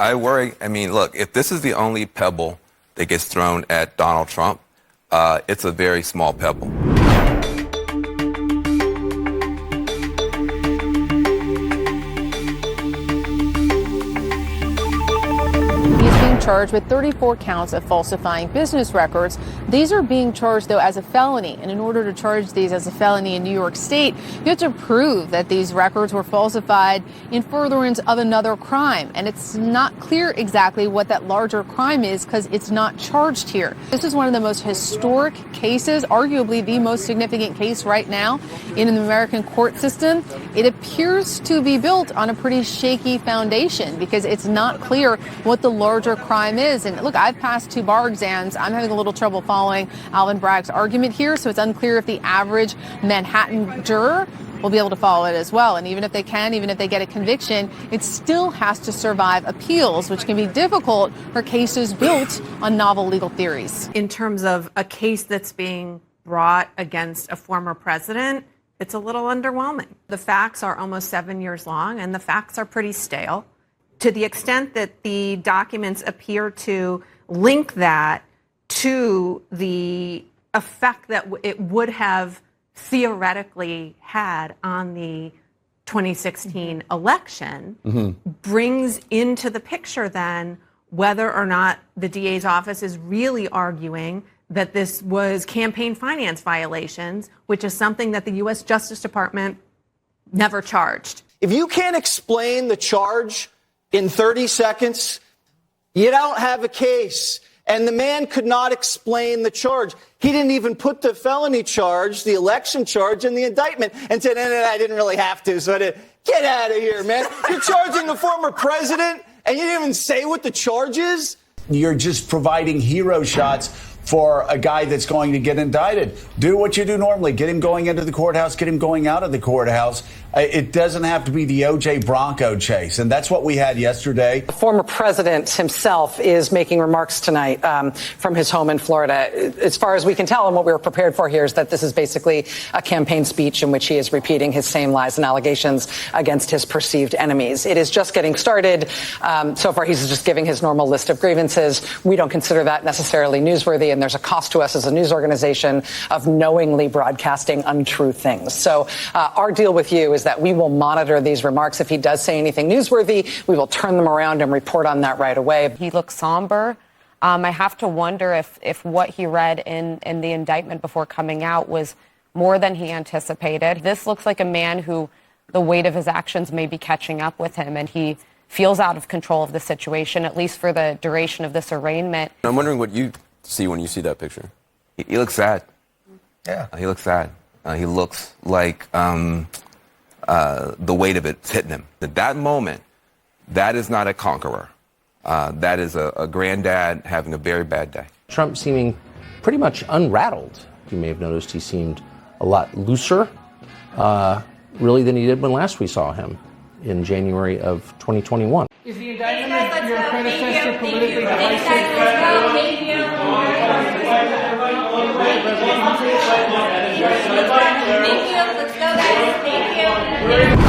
I worry. I mean, look, if this is the only pebble that gets thrown at Donald Trump, it's a very small pebble. Charged with 34 counts of falsifying business records. These are being charged, though, as a felony. And in order to charge these as a felony in New York State, you have to prove that these records were falsified in furtherance of another crime. And it's not clear exactly what that larger crime is because it's not charged here. This is one of the most historic cases, arguably the most significant case right now in the American court system. It appears to be built on a pretty shaky foundation because it's not clear what the larger crime is. And look, I've passed 2 bar exams. I'm having a little trouble following Alvin Bragg's argument here, so it's unclear if the average Manhattan juror will be able to follow it as well. And even if they can, even if they get a conviction, it still has to survive appeals, which can be difficult for cases built on novel legal theories. In terms of a case that's being brought against a former president, it's a little underwhelming. The facts are almost 7 years long, and the facts are pretty stale. To the extent that the documents appear to link that to the effect that it would have theoretically had on the 2016 election, brings into the picture then whether or not the DA's office is really arguing that this was campaign finance violations, which is something that the U.S. Justice Department never charged. If you can't explain the charge in 30 seconds, you don't have a case. And the man could not explain the charge. He didn't even put the felony charge, the election charge, in the indictment and said, no, I didn't really have to. So I did. Get out of here, man. You're charging the former president and you didn't even say what the charge is? You're just providing hero shots for a guy that's going to get indicted. Do what you do normally. Get him going into the courthouse. Get him going out of the courthouse. It doesn't have to be the O.J. Bronco chase. And that's what we had yesterday. The former president himself is making remarks tonight from his home in Florida. As far as we can tell, and what we were prepared for here is that this is basically a campaign speech in which he is repeating his same lies and allegations against his perceived enemies. It is just getting started. So far, he's just giving his normal list of grievances. We don't consider that necessarily newsworthy, and there's a cost to us as a news organization of knowingly broadcasting untrue things. So our deal with you is that we will monitor these remarks. If he does say anything newsworthy, we will turn them around and report on that right away. He looks somber. I have to wonder if what he read in the indictment before coming out was more than he anticipated. This looks like a man who the weight of his actions may be catching up with him, and he feels out of control of the situation, at least for the duration of this arraignment. I'm wondering what you see when you see that picture. He looks sad. Yeah. He looks sad. He looks like the weight of it's hitting him. At that moment, that is not a conqueror. That is a granddad having a very bad day. Trump seeming pretty much unrattled. You may have noticed he seemed a lot looser, really, than he did when last we saw him in January of 2021. Is the indictment of your predecessor politically divisive? Thank you. Let's go, guys. Thank you.